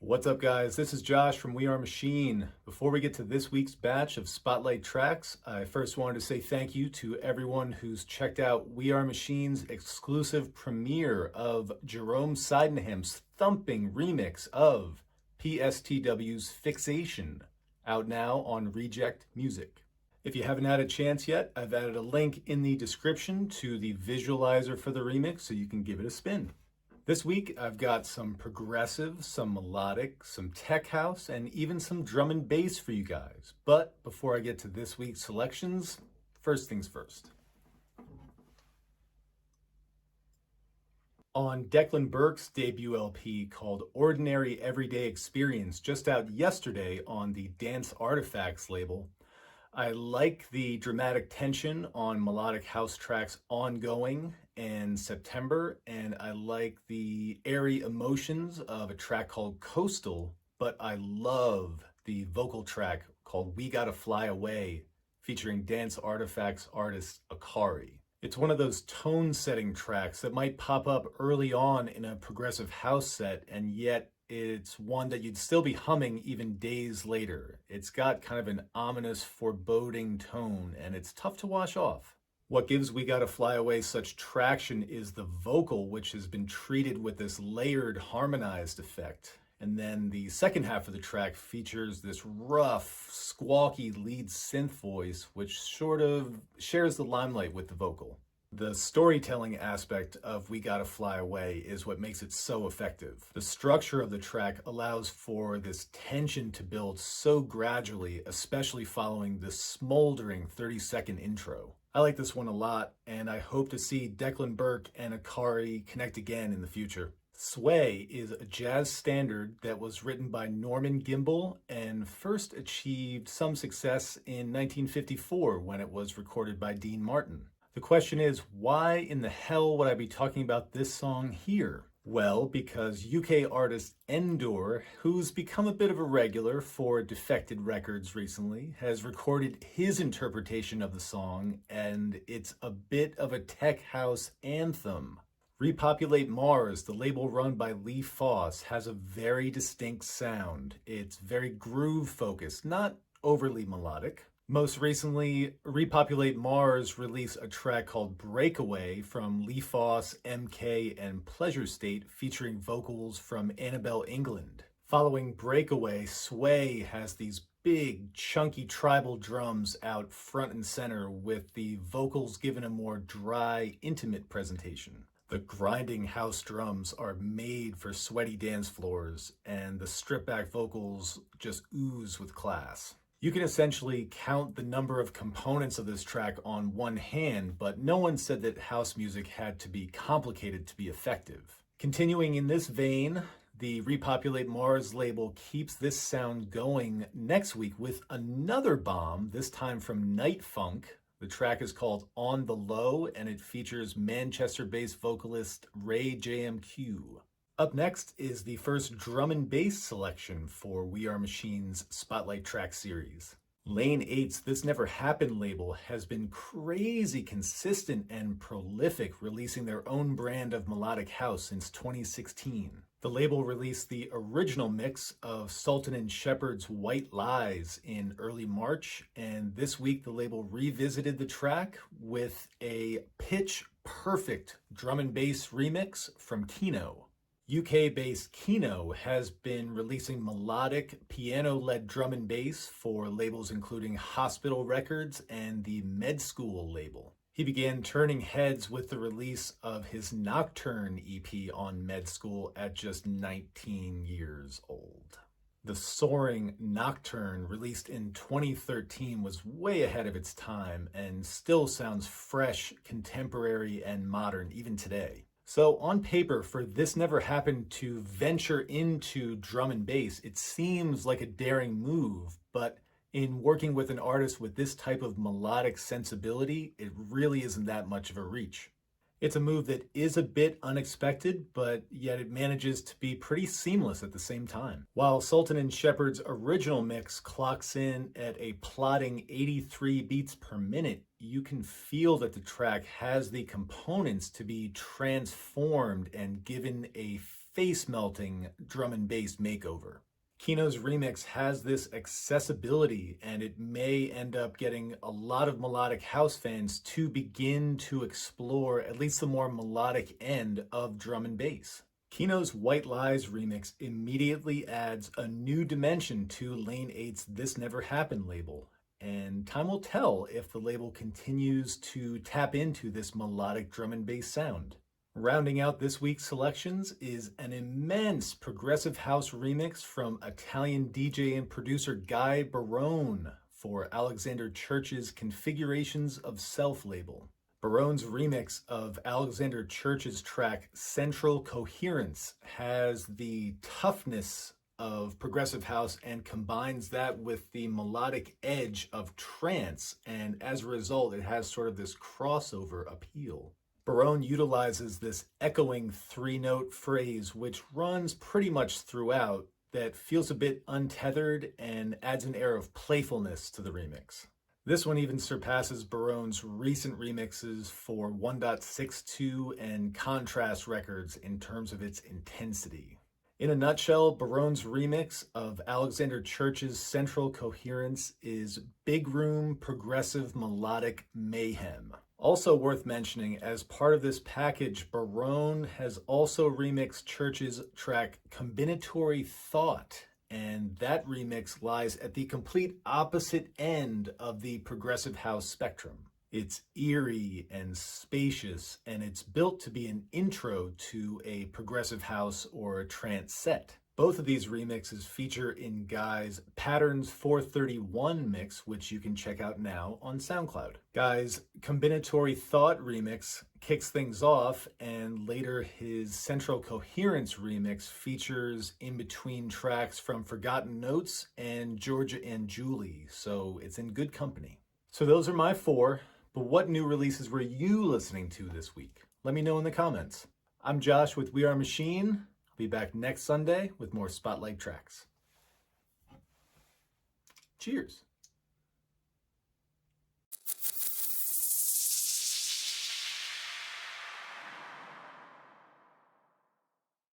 What's up, guys? This is Josh from We Are Machine. Before we get to this week's batch of Spotlight tracks, I first wanted to say thank you to everyone who's checked out We Are Machine's exclusive premiere of Jerome Sydenham's thumping remix of PSTW's Fixation, out now on rEJEKT Music. If you haven't had a chance yet, I've added a link in the description to the visualizer for the remix so you can give it a spin. This week, I've got some progressive, some melodic, some tech house, and even some drum and bass for you guys. But before I get to this week's selections, first things first. On Declan Burke's debut LP called Ordinary Everyday Experience, just out yesterday on the Dance Artifakts label, I like the dramatic tension on melodic house tracks Ongoing and September, and I like the airy emotions of a track called Coastal, but I love the vocal track called We Gotta Fly Away, featuring Dance Artifakts artist Akari. It's one of those tone-setting tracks that might pop up early on in a progressive house set, and yet it's one that you'd still be humming even days later. It's got kind of an ominous, foreboding tone, and it's tough to wash off. What gives We Gotta Fly Away such traction is the vocal, which has been treated with this layered, harmonized effect. And then the second half of the track features this rough, squawky lead synth voice, which sort of shares the limelight with the vocal. The storytelling aspect of We Gotta Fly Away is what makes it so effective. The structure of the track allows for this tension to build so gradually, especially following the smoldering 30-second intro. I like this one a lot, and I hope to see Declan Burke and Akari connect again in the future. Sway is a jazz standard that was written by Norman Gimbel and first achieved some success in 1954 when it was recorded by Dean Martin. The question is, why in the hell would I be talking about this song here? Well, because UK artist Endor, who's become a bit of a regular for Defected Records recently, has recorded his interpretation of the song, and it's a bit of a tech house anthem. Repopulate Mars, the label run by Lee Foss, has a very distinct sound. It's very groove-focused, not overly melodic. Most recently, Repopulate Mars released a track called Breakaway from Lee Foss, MK, and Pleasure State, featuring vocals from Annabelle England. Following Breakaway, Sway has these big, chunky tribal drums out front and center, with the vocals given a more dry, intimate presentation. The grinding house drums are made for sweaty dance floors, and the stripped-back vocals just ooze with class. You can essentially count the number of components of this track on one hand, but no one said that house music had to be complicated to be effective. Continuing in this vein, the Repopulate Mars label keeps this sound going next week with another bomb, this time from Night Funk. The track is called On the Low, and it features Manchester-based vocalist rEJEKT. Up next is the first drum and bass selection for We Are Machine's Spotlight Track series. Lane 8's This Never Happened label has been crazy consistent and prolific, releasing their own brand of melodic house since 2016. The label released the original mix of Sultan and Shepard's White Lies in early March, and this week the label revisited the track with a pitch-perfect drum and bass remix from Keeno. UK-based Keeno has been releasing melodic, piano-led drum and bass for labels including Hospital Records and the Med School label. He began turning heads with the release of his Nocturne EP on Med School at just 19 years old. The soaring Nocturne, released in 2013, was way ahead of its time and still sounds fresh, contemporary, and modern even today. So on paper, for This Never Happened to venture into drum and bass, it seems like a daring move, but in working with an artist with this type of melodic sensibility, it really isn't that much of a reach. It's a move that is a bit unexpected, but yet it manages to be pretty seamless at the same time. While Sultan and Shepard's original mix clocks in at a plodding 83 beats per minute, you can feel that the track has the components to be transformed and given a face-melting drum and bass makeover. Keeno's remix has this accessibility, and it may end up getting a lot of melodic house fans to begin to explore at least the more melodic end of drum and bass. Keeno's White Lies remix immediately adds a new dimension to Lane 8's This Never Happened label, and time will tell if the label continues to tap into this melodic drum and bass sound. Rounding out this week's selections is an immense progressive house remix from Italian DJ and producer Gai Barone for Alexander Church's Configurations of Self label. Barone's remix of Alexander Church's track Central Coherence has the toughness of progressive house and combines that with the melodic edge of trance, and as a result it has sort of this crossover appeal. Barone utilizes this echoing three-note phrase which runs pretty much throughout that feels a bit untethered and adds an air of playfulness to the remix. This one even surpasses Barone's recent remixes for 1.62 and Contrast Records in terms of its intensity. In a nutshell, Barone's remix of Alexander Church's Central Coherence is big room progressive melodic mayhem. Also worth mentioning, as part of this package, Barone has also remixed Church's track Combinatory Thought, and that remix lies at the complete opposite end of the progressive house spectrum. It's eerie and spacious, and it's built to be an intro to a progressive house or a trance set. Both of these remixes feature in Gai's Patterns 431 mix, which you can check out now on SoundCloud. Gai's Combinatory Thought remix kicks things off, and later his Central Coherence remix features in between tracks from Forgotten Notes and Georgia and Julie, so it's in good company. So those are my four, but what new releases were you listening to this week? Let me know in the comments. I'm Josh with We Are Machine. Be back next Sunday with more Spotlight tracks. Cheers.